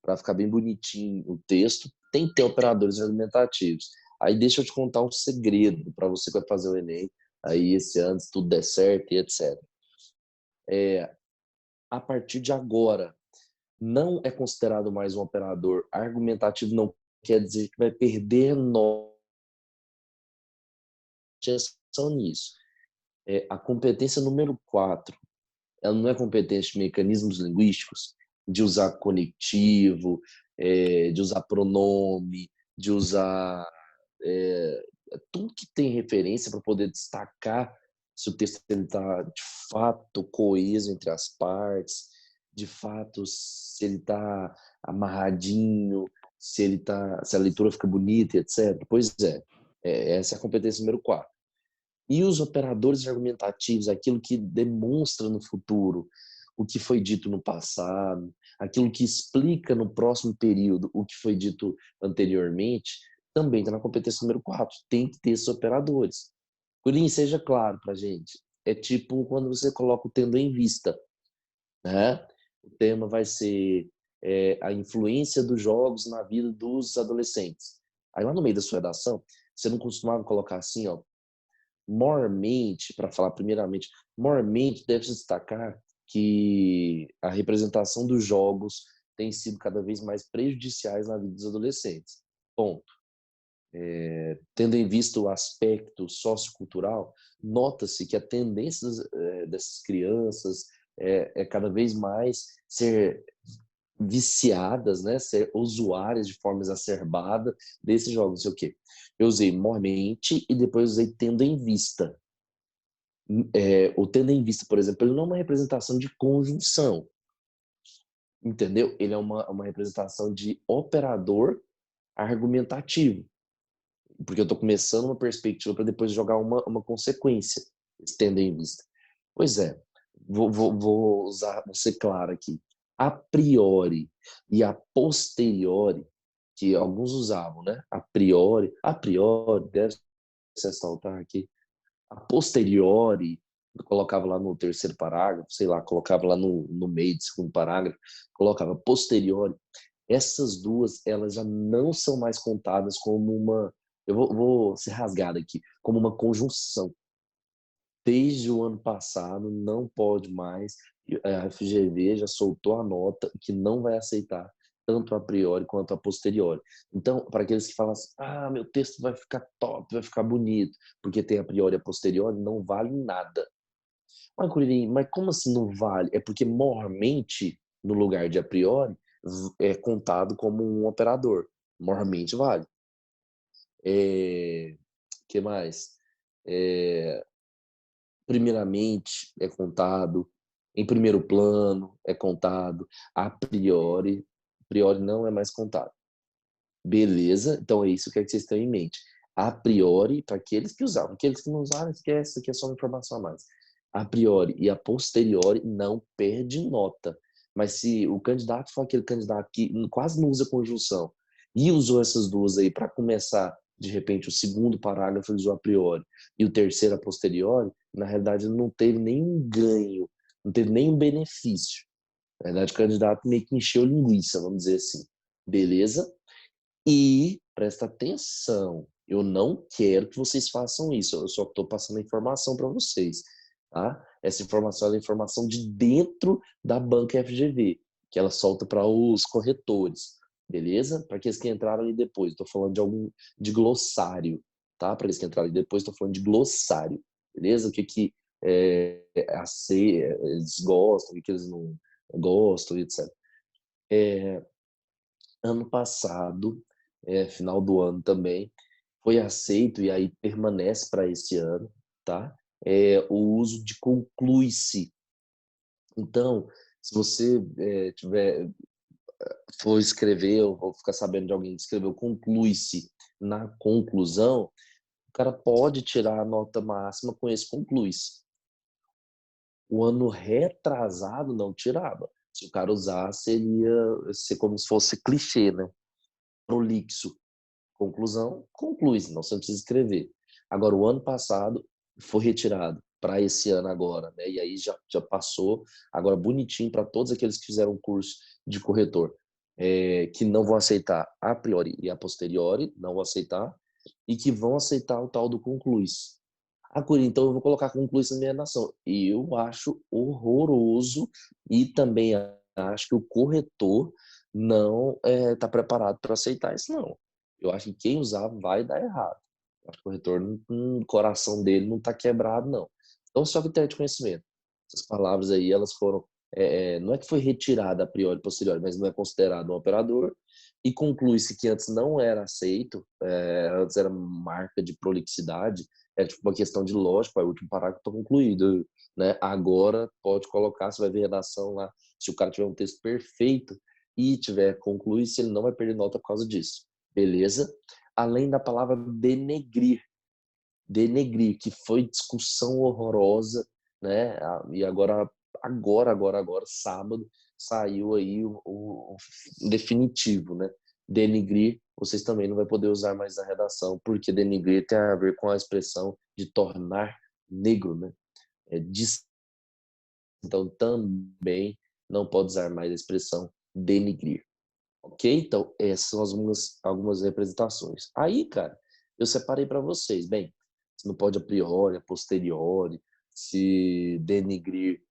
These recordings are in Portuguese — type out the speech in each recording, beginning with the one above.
para ficar bem bonitinho o texto, tem que ter operadores argumentativos. Aí deixa eu te contar um segredo para você que vai fazer o Enem, aí esse ano, se tudo der certo e etc. A partir de agora, não é considerado mais um operador argumentativo, não quer dizer que vai perder nota nisso. A competência número 4, ela não é competência de mecanismos linguísticos, de usar conectivo, de usar pronome, de usar tudo que tem referência para poder destacar se o texto está de fato coeso entre as partes, de fato se ele está amarradinho, se a leitura fica bonita, etc. Pois essa é a competência número 4. E os operadores argumentativos, aquilo que demonstra no futuro o que foi dito no passado, aquilo que explica no próximo período o que foi dito anteriormente, também está na competência número 4. Tem que ter esses operadores. Curim, seja claro para a gente. É tipo quando você coloca o tendo em vista, né? O tema vai ser a influência dos jogos na vida dos adolescentes. Aí lá no meio da sua redação, você não costumava colocar assim, ó, mormente, para falar primeiramente, mormente deve-se destacar que a representação dos jogos tem sido cada vez mais prejudiciais na vida dos adolescentes. Ponto. Tendo em vista o aspecto sociocultural, nota-se que a tendência dessas crianças é cada vez mais ser viciadas, né, ser usuárias de forma exacerbada desses jogos, não sei o quê. Eu usei mormente e depois usei tendo em vista. O tendo em vista, por exemplo, ele não é uma representação de conjunção, entendeu? Ele é uma representação de operador argumentativo, porque eu estou começando uma perspectiva para depois jogar uma consequência, tendo em vista. Pois é, vou ser claro aqui. A priori e a posteriori, que alguns usavam, né? A priori, deve se ressaltar aqui. A posteriori, eu colocava lá no terceiro parágrafo, sei lá, colocava lá no meio do segundo parágrafo, colocava posteriori. Essas duas, elas já não são mais contadas como eu vou ser rasgado aqui, como uma conjunção. Desde o ano passado, não pode mais. A FGV já soltou a nota que não vai aceitar tanto a priori quanto a posteriori. Então, para aqueles que falam assim, meu texto vai ficar top, vai ficar bonito, porque tem a priori e a posteriori, não vale nada. Mas, Curirim, mas como assim não vale? É porque mormente, no lugar de a priori, é contado como um operador. Mormente vale. Que mais? Primeiramente é contado, em primeiro plano é contado, a priori não é mais contado. Beleza? Então é isso que vocês tenham em mente. A priori, para aqueles que usavam, aqueles que não usaram, esquece, isso aqui é só uma informação a mais. A priori e a posteriori não perde nota. Mas se o candidato for aquele candidato que quase não usa conjunção e usou essas duas aí para começar, de repente, o segundo parágrafo ele usou a priori e o terceiro a posteriori, na realidade ele não teve nenhum ganho, não teve nenhum benefício. Na verdade, o candidato meio que encheu linguiça, vamos dizer assim. Beleza? E presta atenção, eu não quero que vocês façam isso, eu só estou passando a informação para vocês, tá? Essa informação é a informação de dentro da banca FGV, que ela solta para os corretores, beleza? Para aqueles que entraram ali depois, estou falando de glossário, tá? Para aqueles que entraram ali depois, estou falando de glossário, beleza? O que eles gostam, o que eles não gostam, etc. Ano passado, final do ano também, foi aceito e aí permanece para esse ano, tá? O uso de conclui-se. Então, se você for escrever ou ficar sabendo de alguém que escreveu conclui-se na conclusão, o cara pode tirar a nota máxima com esse conclui-se. O ano retrasado não tirava. Se o cara usar, seria ser como se fosse clichê, né? Prolixo. Conclusão, conclui, senão você não precisa escrever. Agora, o ano passado foi retirado para esse ano agora, né? E aí já passou, agora bonitinho para todos aqueles que fizeram o curso de corretor. que não vão aceitar a priori e a posteriori, não vão aceitar, e que vão aceitar o tal do conclui-se. Então eu vou colocar conclui-se na minha redação. Eu acho horroroso e também acho que o corretor não está preparado para aceitar isso, não. Eu acho que quem usar vai dar errado. Eu acho que o corretor, o coração dele não está quebrado, não. Então, só critério de conhecimento. Essas palavras aí, elas foram não é que foi retirada a priori e posteriori, mas não é considerado um operador, e conclui-se que antes não era aceito, antes era marca de prolixidade, é tipo uma questão de lógica, o último parágrafo está concluído, né? Agora pode colocar, você vai ver redação lá, se o cara tiver um texto perfeito e tiver concluído, ele não vai perder nota por causa disso, beleza? Além da palavra denegrir, que foi discussão horrorosa, né? E agora, sábado, saiu aí o definitivo, né? Denigrir, vocês também não vai poder usar mais na redação, porque denigrir tem a ver com a expressão de tornar negro, né? Então também não pode usar mais a expressão denigrir. Ok? Então, essas são algumas representações. Aí, cara, eu separei para vocês. Bem, se não pode a priori, a posteriori, se denigrir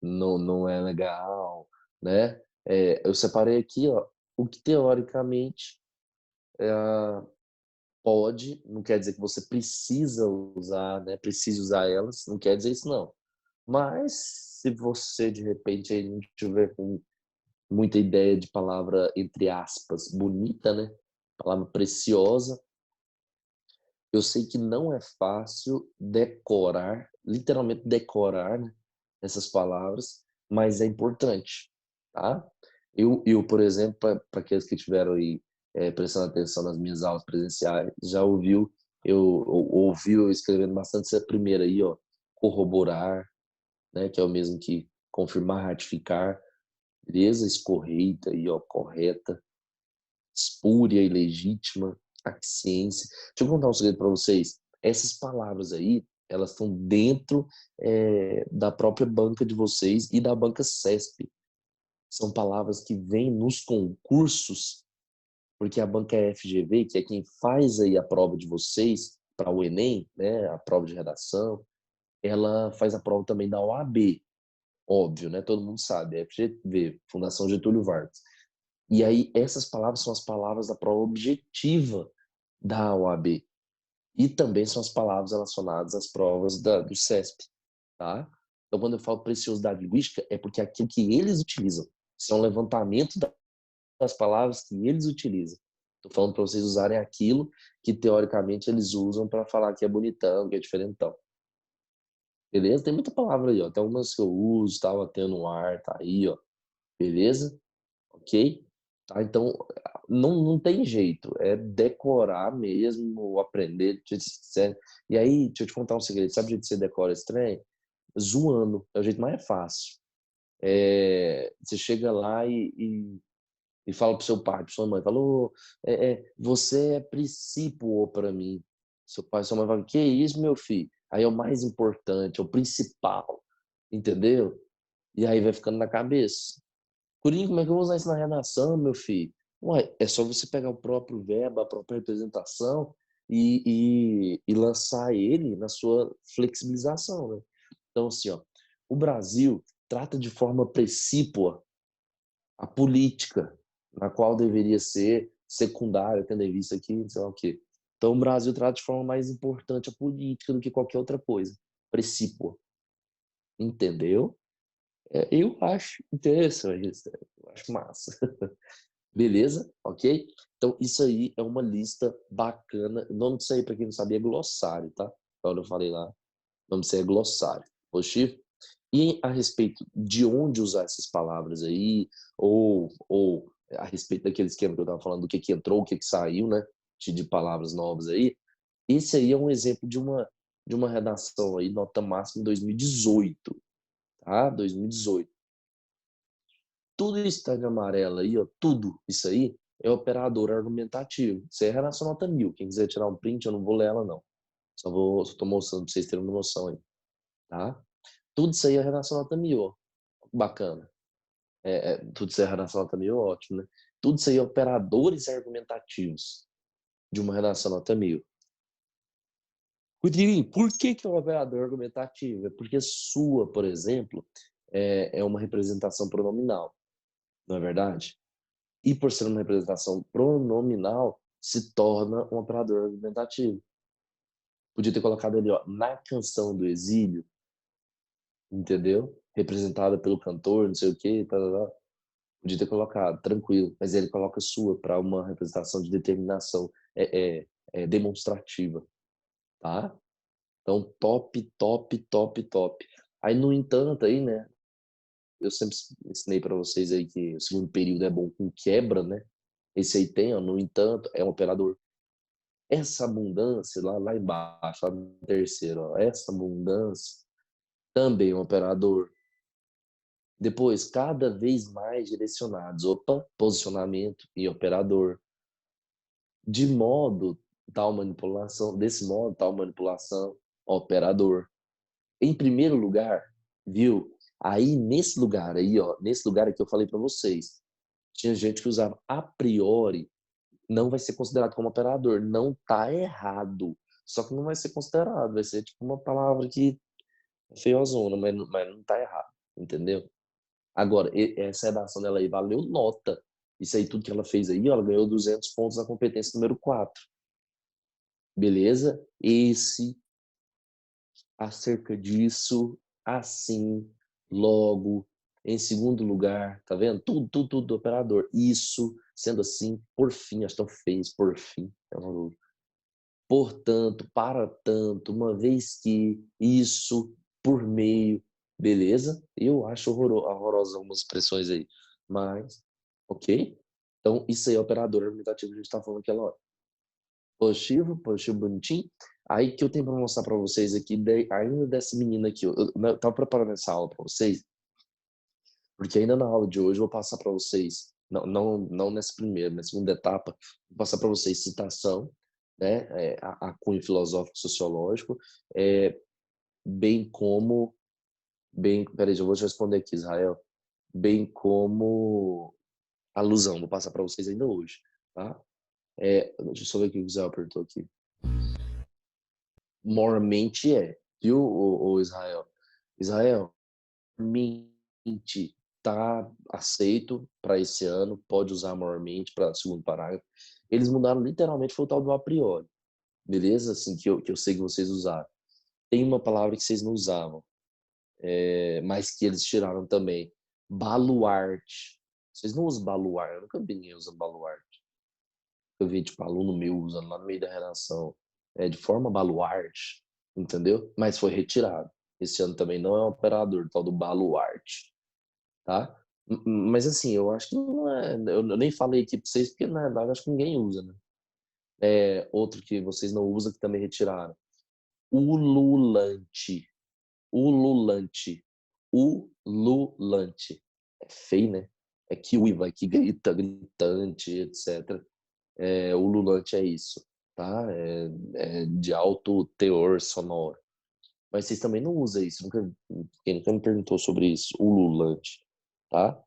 não é legal, né? Eu separei aqui, ó, o que teoricamente pode, não quer dizer que você precisa usar, né? Precisa usar elas, não quer dizer isso, não. Mas, se você, de repente, aí não tiver com muita ideia de palavra, entre aspas, bonita, né? Palavra preciosa. Eu sei que não é fácil decorar, literalmente decorar, né, essas palavras, mas é importante, tá? Por exemplo, para aqueles que tiveram aí prestando atenção nas minhas aulas presenciais, já ouviu eu escrevendo bastante essa primeira aí, ó, corroborar, né, que é o mesmo que confirmar, ratificar, beleza? Escorreita aí, ó, correta, espúria e legítima, aciência. Deixa eu contar um segredo para vocês. Essas palavras aí, elas estão dentro da própria banca de vocês e da banca CESP. São palavras que vêm nos concursos, porque a banca FGV, que é quem faz aí a prova de vocês para o Enem, né, a prova de redação, ela faz a prova também da OAB, óbvio, né? Todo mundo sabe, FGV, Fundação Getúlio Vargas. E aí, essas palavras são as palavras da prova objetiva da OAB. E também são as palavras relacionadas às provas do CESP, tá? Então, quando eu falo preciosidade linguística, é porque é aquilo que eles utilizam. Isso é um levantamento das palavras que eles utilizam. Estou falando para vocês usarem aquilo que, teoricamente, eles usam para falar que é bonitão, que é diferentão. Beleza? Tem muita palavra aí, ó. Tem algumas que eu uso, tava tendo um ar, tá aí, ó. Beleza? Ok? Tá? Então, não tem jeito, é decorar mesmo, aprender. E aí, deixa eu te contar um segredo: sabe o jeito que você decora esse trem? Zoando, é o jeito mais fácil. Você chega lá e fala pro seu pai, pra sua mãe, falou, você é principal para mim. Seu pai e sua mãe falam, que isso, meu filho? Aí é o mais importante, é o principal, entendeu? E aí vai ficando na cabeça. Curinho, como é que eu vou usar isso na redação, meu filho? Ué, é só você pegar o próprio verbo, a própria representação e lançar ele na sua flexibilização, né? Então, assim, ó, o Brasil trata de forma precípua a política, na qual deveria ser secundária, tendo em vista aqui, sei lá o quê. Então, o Brasil trata de forma mais importante a política do que qualquer outra coisa. Precípua. Entendeu? Eu acho interessante isso, eu acho massa. Beleza? Ok? Então, isso aí é uma lista bacana. O nome disso aí, para quem não sabia, é glossário, tá? Quando eu falei lá, o nome disso aí é glossário. Positivo? E a respeito de onde usar essas palavras aí, ou a respeito daquele esquema que eu estava falando, do que entrou, o que saiu, né? De palavras novas aí. Esse aí é um exemplo de uma redação aí, nota máxima em 2018, tá? 2018. Tudo isso que tá de amarelo aí, ó, tudo isso aí é operador argumentativo. Isso é relação nota 1000. Quem quiser tirar um print, eu não vou ler ela, não. Só tô mostrando para vocês terem uma noção aí, tá? Tudo isso aí é relação nota 1000, ó. Bacana. Tudo isso é redação nota 1000, ótimo, né? Tudo isso aí é operadores argumentativos de uma redação nota 1000. Rodriguinho, por que é um operador argumentativo? É porque sua, por exemplo, é uma representação pronominal, não é verdade? E por ser uma representação pronominal, se torna um operador argumentativo. Podia ter colocado ali, ó, na canção do exílio, entendeu? Representada pelo cantor, não sei o quê, tá, tá, tá. Podia ter colocado, tranquilo. Mas ele coloca sua para uma representação de determinação demonstrativa, tá? Então, top, top, top, top. Aí, no entanto, aí, né? Eu sempre ensinei para vocês aí que o segundo período é bom com quebra, né? Esse aí tem, ó, no entanto, é um operador. Essa abundância, lá embaixo, lá no terceiro, ó, essa abundância também é um operador. Depois, cada vez mais direcionados. Opa, posicionamento e operador. De modo, tal manipulação, desse modo, tal manipulação, operador. Em primeiro lugar, viu? Aí, nesse lugar aí, ó, nesse lugar que eu falei para vocês, tinha gente que usava a priori, não vai ser considerado como operador. Não tá errado. Só que não vai ser considerado, vai ser tipo uma palavra que é feiozona, mas não tá errado, entendeu? Agora, essa redação dela aí valeu nota. Isso aí, tudo que ela fez aí, ó, ela ganhou 200 pontos na competência número 4. Beleza? Esse, acerca disso, assim, logo, em segundo lugar, tá vendo? Tudo do operador. Isso, sendo assim, por fim, acho tão fez, por fim, é uma luz. Portanto, para tanto, uma vez que, isso, por meio, beleza? Eu acho horrorosa algumas expressões aí, mas, ok? Então, isso aí é operador argumentativo que a gente está falando aquela hora. Positivo, positivo bonitinho. Aí que eu tenho para mostrar para vocês aqui, ainda dessa menina aqui. Eu tava preparando essa aula para vocês, porque ainda na aula de hoje eu vou passar para vocês, não nessa primeira, na segunda etapa, vou passar para vocês citação, né, a cunho filosófico sociológico, bem como, peraí, eu vou te responder aqui, Israel, bem como alusão, vou passar para vocês ainda hoje, tá? Deixa eu só ver o que o Israel apertou aqui. Mormente viu, o Israel? Israel, mente tá aceito para esse ano, pode usar mormente para o segundo parágrafo. Eles mudaram literalmente, foi o tal do a priori, beleza? Assim, que eu sei que vocês usaram. Tem uma palavra que vocês não usavam, mas que eles tiraram também. Baluarte. Vocês não usam baluarte, eu nunca vi ninguém usando baluarte. Eu vi, tipo, aluno meu usando lá no meio da redação. De forma baluarte, entendeu? Mas foi retirado. Esse ano também não é um operador, tal do baluarte, tá? Mas assim, eu acho que não é. Eu nem falei aqui pra vocês, porque na verdade acho que ninguém usa, né? Outro que vocês não usam, que também retiraram. Ululante. Ululante. Ululante. É feio, né? É que uiva, que grita, gritante, etc. Ululante é isso, tá? É de alto teor sonoro. Mas vocês também não usam isso. Quem nunca me perguntou sobre isso. Ululante, tá?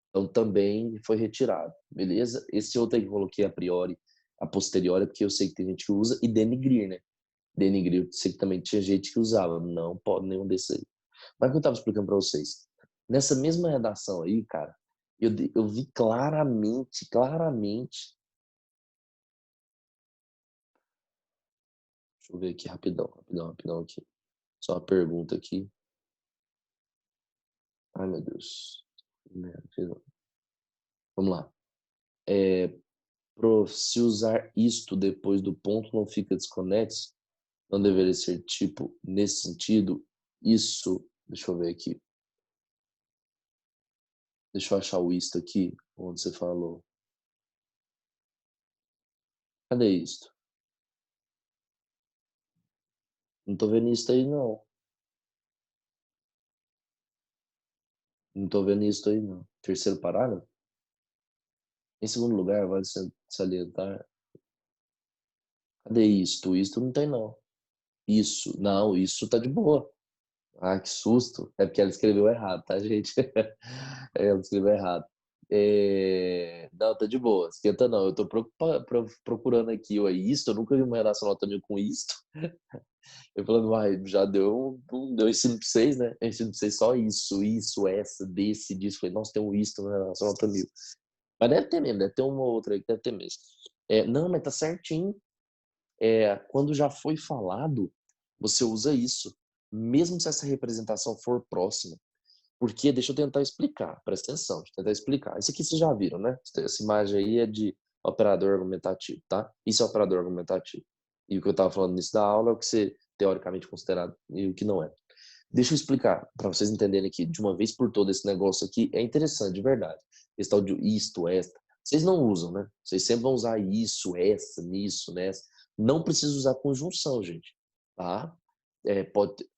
Então também foi retirado, beleza? Esse outro aí que eu coloquei a priori, a posteriori, porque eu sei que tem gente que usa, e denigrir, né? Denigrir, eu sei que também tinha gente que usava. Não pode nenhum desses aí. Mas o que eu tava explicando para vocês? Nessa mesma redação aí, cara, eu vi claramente. Deixa eu ver aqui rapidão aqui. Só uma pergunta aqui. Ai, meu Deus. Vamos lá. Se usar isto depois do ponto não fica desconexo, não deveria ser tipo, nesse sentido, isso. Deixa eu ver aqui. Deixa eu achar o isto aqui, onde você falou. Cadê isto? Não tô vendo isto aí, não. Não tô vendo isto aí, não. Terceiro parágrafo? Em segundo lugar, vale salientar. Cadê isto? Isto não tem, não. Isso. Não, isso tá de boa. Ah, que susto. É porque ela escreveu errado, tá, gente? Ela escreveu errado. Não, tá de boa, esquenta não. Eu tô procurando aqui o isto, eu nunca vi uma redação nota 1000 com isto. Eu falando, vai, já deu ensino pra vocês, né? Ensino pra vocês só isso, essa, desse, disso. Falei, nossa, tem um isto na redação nota 1000. Mas deve ter mesmo, deve ter uma outra aí que deve ter mesmo. Não, mas tá certinho. Quando já foi falado, você usa isso, mesmo se essa representação for próxima. Porque, deixa eu tentar explicar, presta atenção, deixa eu tentar explicar. Isso aqui vocês já viram, né? Essa imagem aí é de operador argumentativo, tá? Isso é operador argumentativo. E o que eu estava falando nisso da aula é o que você teoricamente considerado e o que não é. Deixa eu explicar, para vocês entenderem aqui, de uma vez por toda, esse negócio aqui é interessante, de verdade. Esse tal de isto, esta. Vocês não usam, né? Vocês sempre vão usar isso, essa, nisso, nessa. Não precisa usar conjunção, gente. Tá?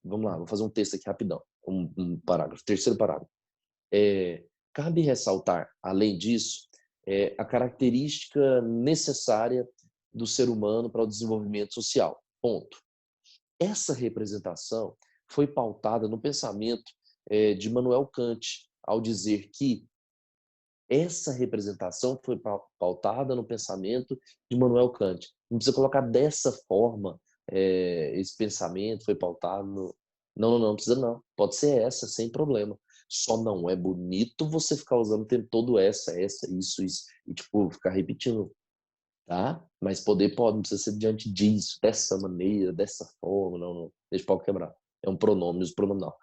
Vamos lá, vou fazer um texto aqui rapidão. Um parágrafo, terceiro parágrafo. Cabe ressaltar, além disso, a característica necessária do ser humano para o desenvolvimento social. Ponto. Essa representação foi pautada no pensamento de Immanuel Kant, ao dizer que essa representação foi pautada no pensamento de Immanuel Kant. Não precisa colocar dessa forma, esse pensamento foi pautado no... Não, não precisa não. Pode ser essa, sem problema. Só não é bonito você ficar usando o tempo todo essa, isso, e tipo, ficar repetindo, tá? Mas poder pode, não precisa ser diante disso, dessa maneira, dessa forma, não. Deixa o pau quebrar. É um pronome, uso pronominal.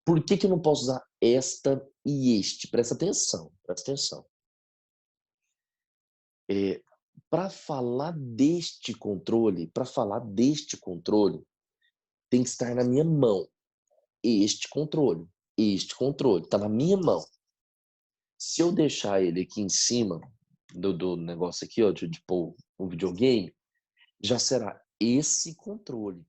Por que que eu não posso usar esta e este? Presta atenção, presta atenção. Para falar deste controle, tem que estar na minha mão. Este controle, está na minha mão. Se eu deixar ele aqui em cima do negócio aqui, ó, de pôr um videogame, já será esse controle.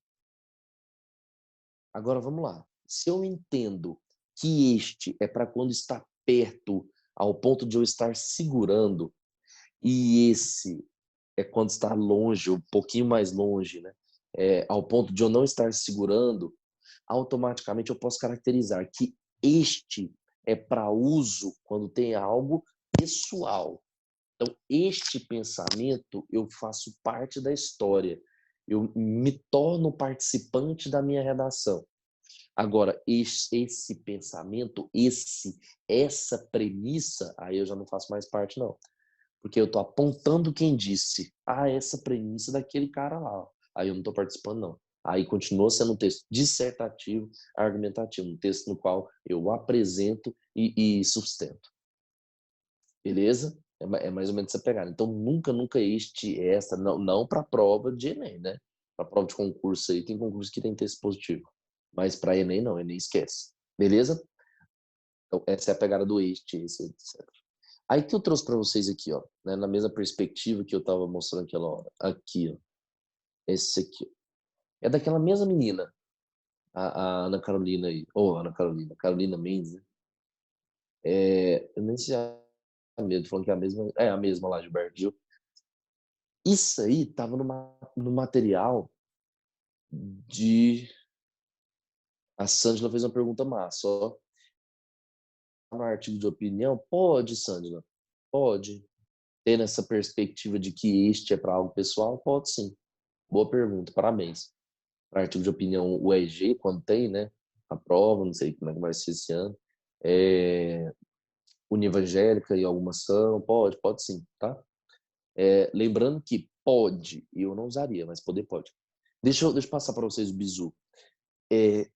Agora vamos lá. Se eu entendo que este é para quando está perto, ao ponto de eu estar segurando, e esse é quando está longe, um pouquinho mais longe, né? Ao ponto de eu não estar segurando, automaticamente eu posso caracterizar que este é para uso quando tem algo pessoal. Então, este pensamento, eu faço parte da história. Eu me torno participante da minha redação. Agora, esse pensamento, essa premissa, aí eu já não faço mais parte, não. Porque eu estou apontando quem disse. Essa premissa daquele cara lá. Aí eu não estou participando, não. Aí continua sendo um texto dissertativo, argumentativo, um texto no qual eu apresento e sustento. Beleza? É mais ou menos essa pegada. Então, nunca essa, não para prova de Enem, né? Para prova de concurso aí, tem concurso que tem texto positivo. Mas para Enem, não, Enem esquece. Beleza? Então, essa é a pegada do esse, etc. Aí que eu trouxe para vocês aqui, ó, né, na mesma perspectiva que eu estava mostrando aquela hora. Aqui, ó. Esse aqui. É daquela mesma menina, a Ana Carolina aí. Ana Carolina, Carolina Mendes, né? Eu nem sei a mesma, falando que é a mesma. É a mesma lá, Gilberto Gil. Isso aí tava no material de. A Sângela fez uma pergunta massa, ó. No artigo de opinião, pode, Sângela, pode. Ter essa perspectiva de que este é para algo pessoal? Pode sim. Boa pergunta, parabéns. Para artigo de opinião, o EG, quando tem, né? A prova, não sei como é que vai ser esse ano. Univangélica e alguma ação, pode sim, tá? Lembrando que pode, eu não usaria, mas poder pode. Deixa eu passar para vocês o bizu.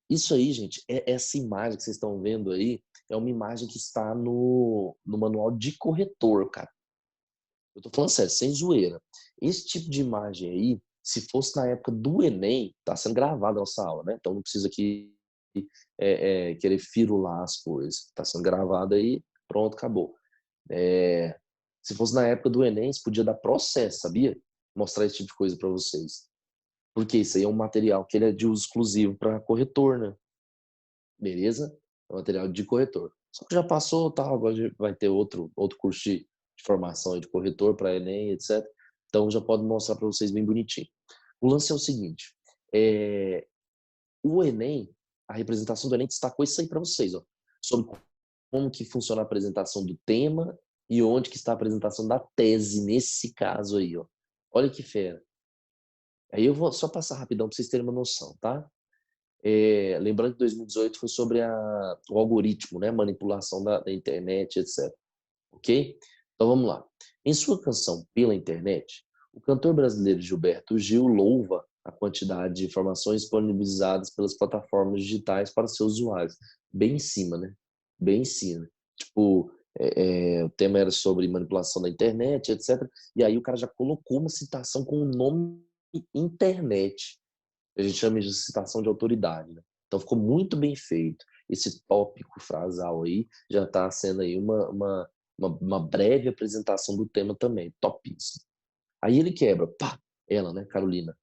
Isso aí, gente, essa imagem que vocês estão vendo aí, é uma imagem que está no manual de corretor, cara. Eu tô falando sério, sem zoeira. Esse tipo de imagem aí, se fosse na época do Enem, tá sendo gravada a nossa aula, né? Então não precisa aqui querer firular as coisas. Tá sendo gravada aí, pronto, acabou. Se fosse na época do Enem, isso podia dar processo, sabia? Mostrar esse tipo de coisa para vocês. Porque isso aí é um material que ele é de uso exclusivo para corretor, né? Beleza? É um material de corretor. Só que já passou, tá? Agora vai ter outro curso de formação de corretor para Enem, etc. Então já pode mostrar para vocês bem bonitinho. O lance é o seguinte: o Enem, a representação do Enem destacou isso aí para vocês, ó, sobre como que funciona a apresentação do tema e onde que está a apresentação da tese nesse caso aí, ó. Olha que fera. Aí eu vou só passar rapidão para vocês terem uma noção, tá? Lembrando que 2018 foi sobre o algoritmo, né? Manipulação da internet, etc. Ok? Então vamos lá. Em sua canção Pela Internet, o cantor brasileiro Gilberto Gil louva a quantidade de informações disponibilizadas pelas plataformas digitais para seus usuários. Bem em cima, né? Bem em cima. Tipo, o tema era sobre manipulação da internet, etc. E aí o cara já colocou uma citação com o nome internet. A gente chama de citação de autoridade, né? Então ficou muito bem feito. Esse tópico frasal aí já está sendo aí uma breve apresentação do tema também, topíssimo. Aí ele quebra, pá, ela, né, Carolina.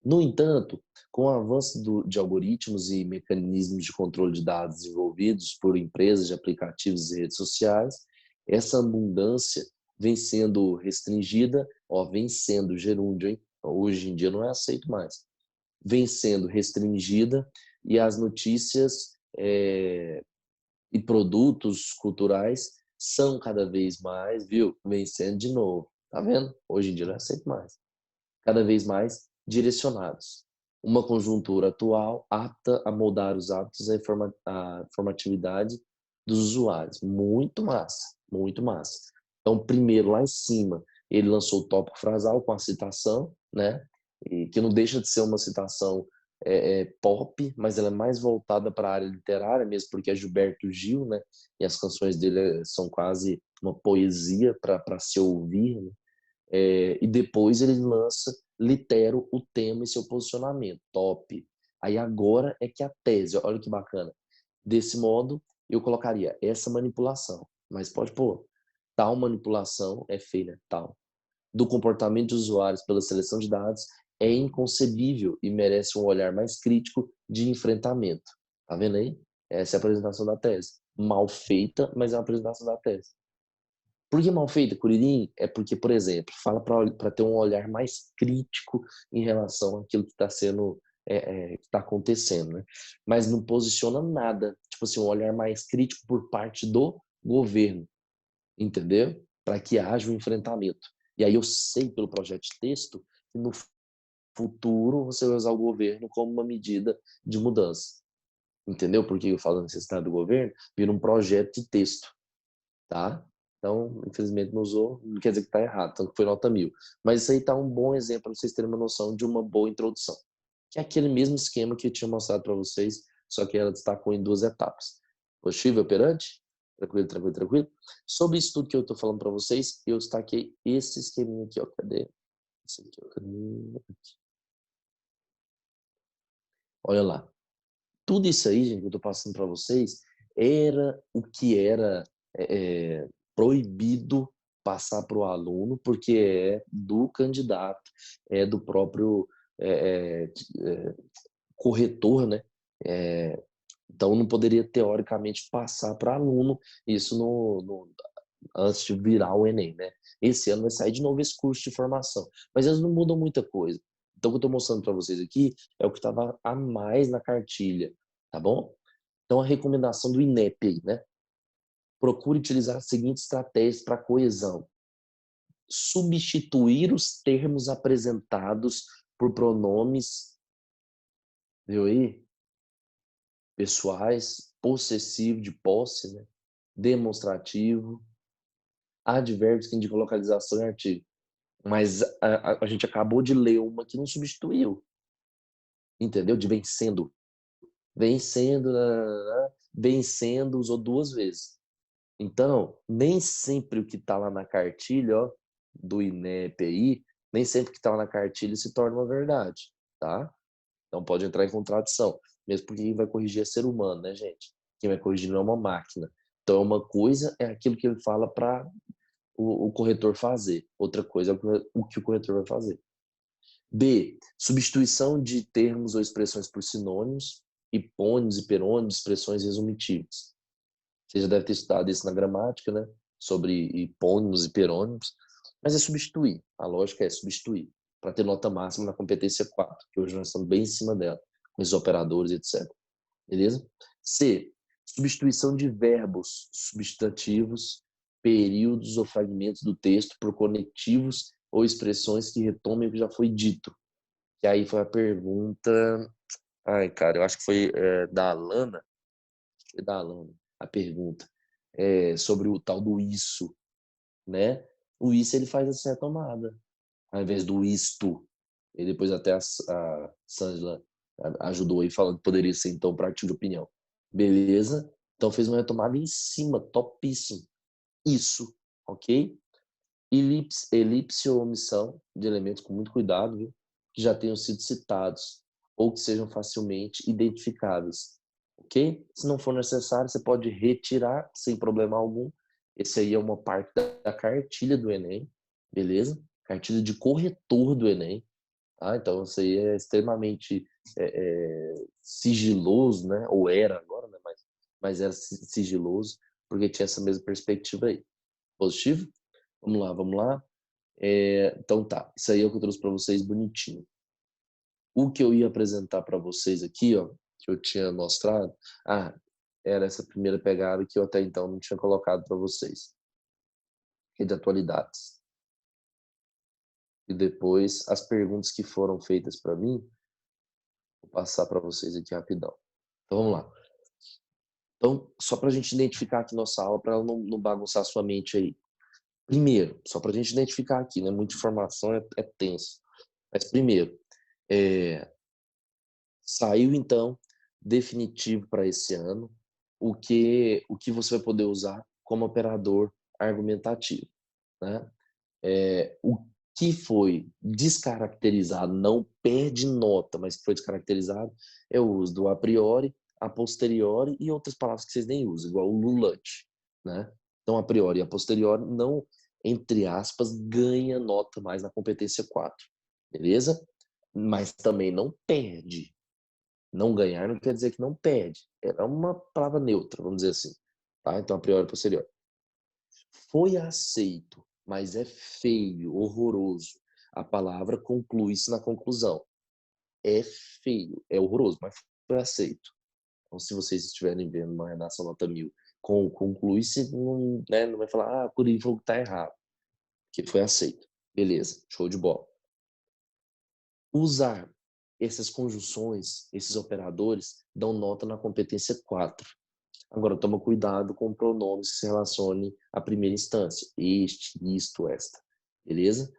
No entanto, com o avanço de algoritmos e mecanismos de controle de dados desenvolvidos por empresas de aplicativos e redes sociais, essa abundância vem sendo restringida, vem sendo gerúndio, hein? Hoje em dia não é aceito mais. Vem sendo restringida e as notícias e produtos culturais são cada vez mais, viu? Vem sendo de novo. Tá vendo? Hoje em dia não é aceito mais. Cada vez mais direcionados. Uma conjuntura atual apta a moldar os hábitos e a formatividade dos usuários. Muito massa, muito massa. Então, primeiro, lá em cima, ele lançou o tópico frasal com a citação, né? E que não deixa de ser uma citação pop, mas ela é mais voltada para a área literária mesmo, porque é Gilberto Gil, né? E as canções dele são quase uma poesia para se ouvir, né? E depois ele lança Litero o tema e seu posicionamento. Top. Aí agora é que a tese, olha que bacana. Desse modo, eu colocaria essa manipulação. Mas pode pôr, tal manipulação é feita tal. Do comportamento de usuários pela seleção de dados é inconcebível e merece um olhar mais crítico de enfrentamento. Tá vendo aí? Essa é a apresentação da tese. Mal feita, mas é uma apresentação da tese. Por que mal feita, Curirim? É porque, por exemplo, fala para ter um olhar mais crítico em relação àquilo que está sendo, que está acontecendo, né? Mas não posiciona nada, tipo assim, um olhar mais crítico por parte do governo, entendeu? Para que haja um enfrentamento. E aí eu sei pelo projeto de texto que no futuro você vai usar o governo como uma medida de mudança, entendeu? Porque eu falo necessidade do governo, vira um projeto de texto, tá? Então, infelizmente não usou, não quer dizer que está errado, tanto que foi nota 1000. Mas isso aí tá um bom exemplo para vocês terem uma noção de uma boa introdução. Que é aquele mesmo esquema que eu tinha mostrado para vocês, só que ela destacou em 2 etapas. Positivo e operante? Tranquilo, tranquilo, tranquilo. Sobre isso tudo que eu estou falando para vocês, eu destaquei esse esqueminha aqui, ó. Cadê? Esse aqui, ó. Cadê? Olha lá. Tudo isso aí, gente, que eu estou passando para vocês, era o que era proibido passar para o aluno, porque é do candidato, é do próprio corretor, né? Então não poderia teoricamente passar para aluno isso antes de virar o Enem, né? Esse ano vai sair de novo esse curso de formação, mas eles não mudam muita coisa. Então o que eu estou mostrando para vocês aqui é o que estava a mais na cartilha, tá bom? Então a recomendação do INEP aí, né? Procure utilizar as seguintes estratégias para coesão: substituir os termos apresentados por pronomes, viu aí? Pessoais, possessivo de posse, né? Demonstrativo, advérbios que indicam localização em artigo. Mas a gente acabou de ler uma que não substituiu, entendeu? De vencendo. Vencendo, vencendo, usou 2 vezes. Então, nem sempre o que está lá na cartilha, ó, do INEP aí, nem sempre o que está lá na cartilha se torna uma verdade, tá? Então pode entrar em contradição, mesmo porque quem vai corrigir é ser humano, né, gente? Quem vai corrigir não é uma máquina. Então uma coisa é aquilo que ele fala para o corretor fazer, outra coisa é o que o corretor vai fazer. B. Substituição de termos ou expressões por sinônimos, hipônimos, hiperônimos, expressões resumitivas. Você já deve ter estudado isso na gramática, né? Sobre hipônimos e hiperônimos. Mas é substituir. A lógica é substituir. Para ter nota máxima na competência 4, que hoje nós estamos bem em cima dela, com os operadores, etc. beleza? C, substituição de verbos, substantivos, períodos ou fragmentos do texto por conectivos ou expressões que retomem o que já foi dito. Que aí foi a pergunta... Ai, cara, eu acho que foi da Alana. Foi da Alana a pergunta. Sobre o tal do isso, né? O isso ele faz essa retomada, ao invés do isto. E depois até a Sandra ajudou aí falando que poderia ser então para artigo de opinião. Beleza? Então fez uma retomada em cima, topíssimo. Isso, ok? Elipse ou omissão de elementos com muito cuidado, viu? Que já tenham sido citados ou que sejam facilmente identificáveis, ok? Se não for necessário, você pode retirar sem problema algum. Esse aí é uma parte da cartilha do Enem, beleza? Cartilha de corretor do Enem. Ah, então isso aí é extremamente sigiloso, né? Ou era agora, né? Mas era sigiloso, porque tinha essa mesma perspectiva aí. Positivo? Vamos lá, vamos lá. Então tá, isso aí é o que eu trouxe para vocês bonitinho. O que eu ia apresentar para vocês aqui, ó, que eu tinha mostrado, era essa primeira pegada que eu até então não tinha colocado para vocês, que é de atualidades. E depois as perguntas que foram feitas para mim, vou passar para vocês aqui rapidão. Então vamos lá. Então, só para a gente identificar aqui nossa aula, para ela não bagunçar sua mente aí. Primeiro, só para a gente identificar aqui, né? Muita informação é tenso. Mas primeiro, saiu então definitivo para esse ano o que você vai poder usar como operador argumentativo, né? O que foi descaracterizado não perde nota, mas que foi descaracterizado é o uso do a priori, a posteriori e outras palavras que vocês nem usam, igual o lulante, né? Então, a priori e a posteriori não, entre aspas, ganha nota mais na competência 4, beleza? Mas também não perde. Não ganhar não quer dizer que não perde. É uma palavra neutra, vamos dizer assim. Tá? Então, a priori e posterior. Foi aceito, mas é feio, horroroso. A palavra conclui-se na conclusão. É feio, é horroroso, mas foi aceito. Então, se vocês estiverem vendo uma redação nota 1000, conclui-se, não, né, não vai falar, por aí falou que tá errado. Que foi aceito. Beleza, show de bola. Usar essas conjunções, esses operadores, dão nota na competência 4. Agora, toma cuidado com pronomes que se relacionem à primeira instância. Este, isto, esta. Beleza?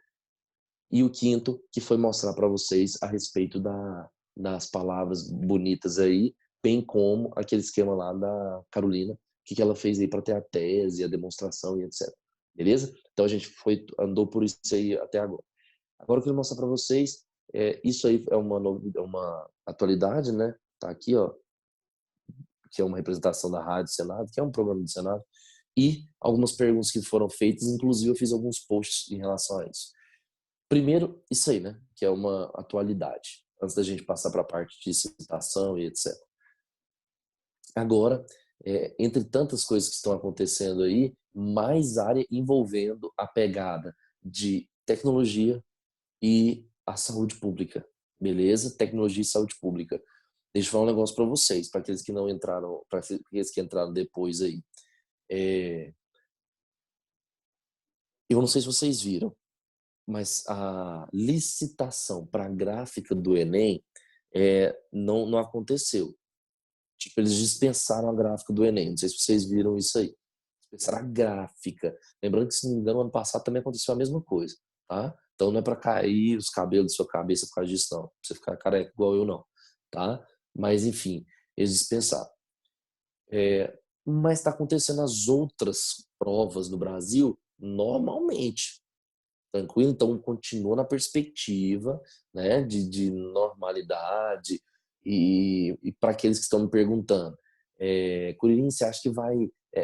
E o quinto, que foi mostrar para vocês a respeito das palavras bonitas aí, bem como aquele esquema lá da Carolina, que ela fez aí para ter a tese, a demonstração e etc. Beleza? Então, a gente andou por isso aí até agora. Agora eu quero mostrar para vocês, isso aí é uma atualidade, né? Tá aqui, ó, que é uma representação da Rádio Senado, que é um programa do Senado, e algumas perguntas que foram feitas, inclusive eu fiz alguns posts em relação a isso. Primeiro, isso aí, né? Que é uma atualidade, antes da gente passar para a parte de citação e etc. Agora, entre tantas coisas que estão acontecendo aí, mais área envolvendo a pegada de tecnologia e a saúde pública, beleza? Tecnologia e saúde pública. Deixa eu falar um negócio para vocês, para aqueles que não entraram, para aqueles que entraram depois aí. Eu não sei se vocês viram, mas a licitação para a gráfica do Enem não aconteceu. Tipo, eles dispensaram a gráfica do Enem. Não sei se vocês viram isso aí. Dispensaram a gráfica. Lembrando que, se não me engano, ano passado também aconteceu a mesma coisa, tá? Então não é para cair os cabelos da sua cabeça por causa disso, não. Pra você ficar careca igual eu, não, tá? Mas, enfim, eles dispensaram. Mas está acontecendo as outras provas no Brasil normalmente, tranquilo? Então continua na perspectiva, né, de normalidade. E para aqueles que estão me perguntando, Curirim, você acha que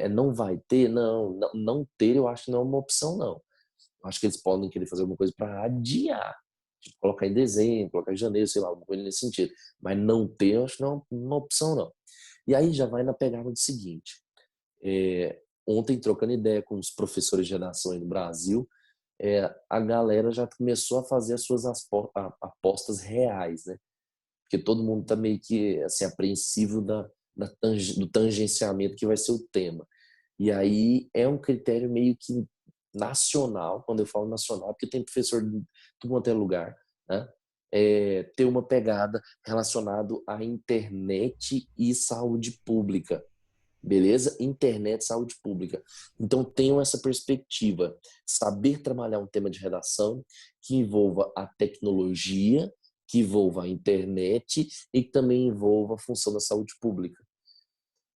não vai ter? Não ter, eu acho que não é uma opção, não. Eu acho que eles podem querer fazer alguma coisa para adiar, tipo, colocar em dezembro, colocar em janeiro, sei lá, alguma coisa nesse sentido. Mas não ter, eu acho que não é uma opção, não. E aí já vai na pegada do seguinte: ontem, trocando ideia com os professores de redação aí no Brasil, a galera já começou a fazer as suas apostas reais, né? porque todo mundo está meio que assim, apreensivo do tangenciamento que vai ser o tema. E aí é um critério meio que nacional, quando eu falo nacional, porque tem professor de tudo quanto é lugar, né? Ter uma pegada relacionada à internet e saúde pública. Beleza? Internet, saúde pública. Então, tenham essa perspectiva. Saber trabalhar um tema de redação que envolva a tecnologia, que envolva a internet e que também envolva a função da saúde pública.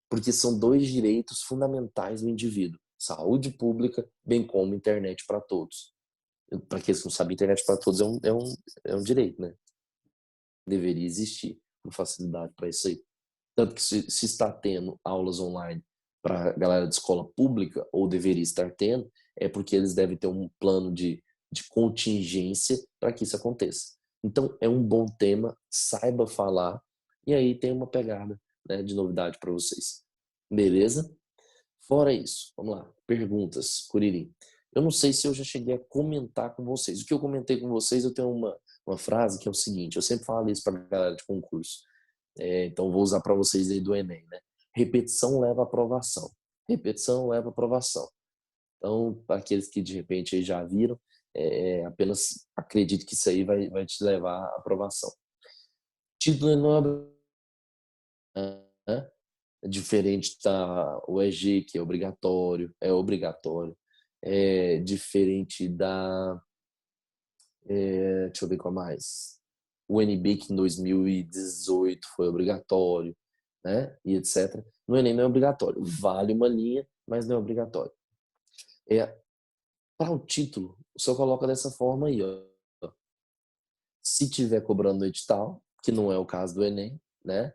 Porque são dois direitos fundamentais do indivíduo. Saúde pública, bem como internet para todos. Para quem não sabe, internet para todos é um direito, né? Deveria existir uma facilidade para isso aí. Tanto que se está tendo aulas online para a galera de escola pública, ou deveria estar tendo, é porque eles devem ter um plano de contingência para que isso aconteça. Então, é um bom tema, saiba falar, e aí tem uma pegada, né, de novidade para vocês. Beleza? Fora isso, vamos lá, perguntas, Curirim. Eu não sei se eu já cheguei a comentar com vocês. O que eu comentei com vocês, eu tenho uma frase que é o seguinte, eu sempre falo isso para a galera de concurso. Então, vou usar para vocês aí do Enem, né? Repetição leva à aprovação. Repetição leva à aprovação. Então, para aqueles que de repente aí já viram, apenas acredito que isso aí vai te levar à aprovação. Título não é diferente da UEG, que é obrigatório, É diferente da, deixa eu ver qual mais. O NB, que em 2018 foi obrigatório, né? E etc. No Enem não é obrigatório. Vale uma linha, mas não é obrigatório. Para o título, o senhor coloca dessa forma aí, ó. Se tiver cobrando no edital, que não é o caso do Enem, né?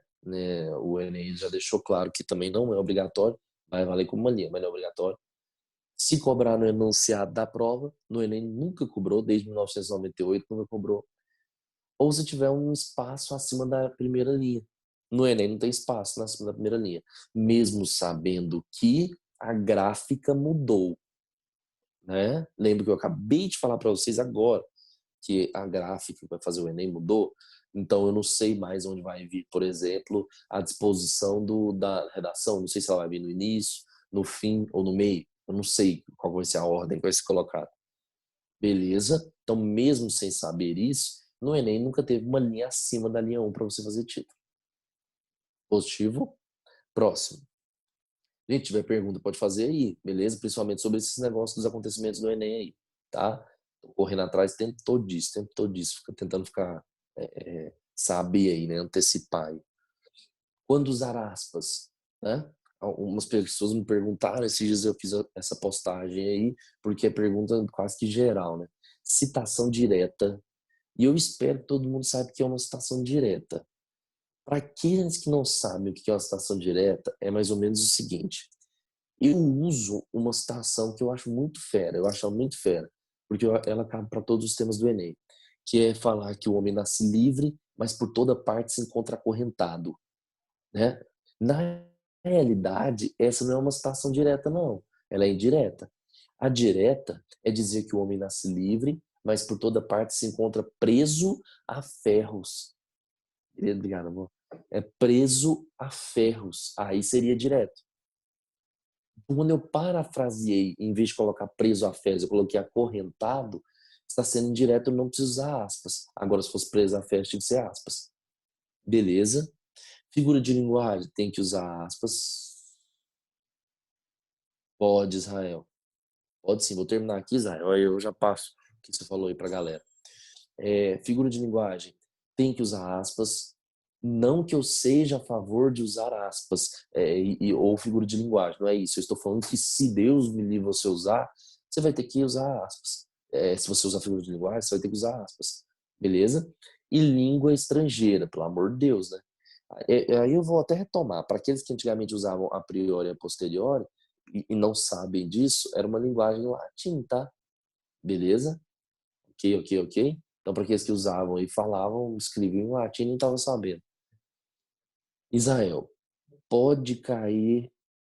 O Enem já deixou claro que também não é obrigatório, vai valer como uma linha, mas não é obrigatório. Se cobrar no enunciado da prova, no Enem nunca cobrou, desde 1998 nunca cobrou. Ou se tiver um espaço acima da primeira linha. No Enem não tem espaço acima da primeira linha. Mesmo sabendo que a gráfica mudou, né? Lembra que eu acabei de falar para vocês agora que a gráfica que vai fazer o Enem mudou? Então eu não sei mais onde vai vir, por exemplo, a disposição da redação. Não sei se ela vai vir no início, no fim ou no meio. Eu não sei qual vai ser a ordem que vai ser colocada. Beleza? Então, mesmo sem saber isso, no Enem nunca teve uma linha acima da linha 1 para você fazer título. Positivo? Próximo. Gente, tiver pergunta, pode fazer aí, beleza? Principalmente sobre esses negócios dos acontecimentos do Enem aí, tá? Tô correndo atrás o tempo todo disso. Fica tentando saber aí, né? Antecipar aí. Quando usar aspas, né? Algumas pessoas me perguntaram, esses dias eu fiz essa postagem aí, porque é pergunta quase que geral, né? Citação direta. E eu espero que todo mundo saiba que é uma citação direta. Para aqueles que não sabem o que é uma citação direta, é mais ou menos o seguinte. Eu uso uma citação que eu acho muito fera, porque ela cabe para todos os temas do Enem, que é falar que o homem nasce livre, mas por toda parte se encontra acorrentado, né? Na realidade, essa não é uma citação direta, não. Ela é indireta. A direta é dizer que o homem nasce livre, mas por toda parte se encontra preso a ferros. Obrigado, amor. É preso a ferros. Aí seria direto. Quando eu parafraseei, em vez de colocar preso a ferros, eu coloquei acorrentado, está sendo direto, eu não preciso usar aspas. Agora, se fosse preso a ferros, tinha que ser aspas. Beleza? Figura de linguagem, tem que usar aspas. Pode, Israel. Pode sim, vou terminar aqui, Israel. Aí eu já passo o que você falou aí pra galera. Figura de linguagem, tem que usar aspas. Não que eu seja a favor de usar aspas ou figura de linguagem, não é isso. Eu estou falando que se Deus me livre você usar, você vai ter que usar aspas. Se você usar figura de linguagem, você vai ter que usar aspas. Beleza? E língua estrangeira, pelo amor de Deus, né? Aí eu vou até retomar. Para aqueles que antigamente usavam a priori e a posteriori e não sabem disso, era uma linguagem latim, tá? Beleza? Ok. Então, para aqueles que usavam e falavam, escreviam em latim e não estavam sabendo. Israel, pode cair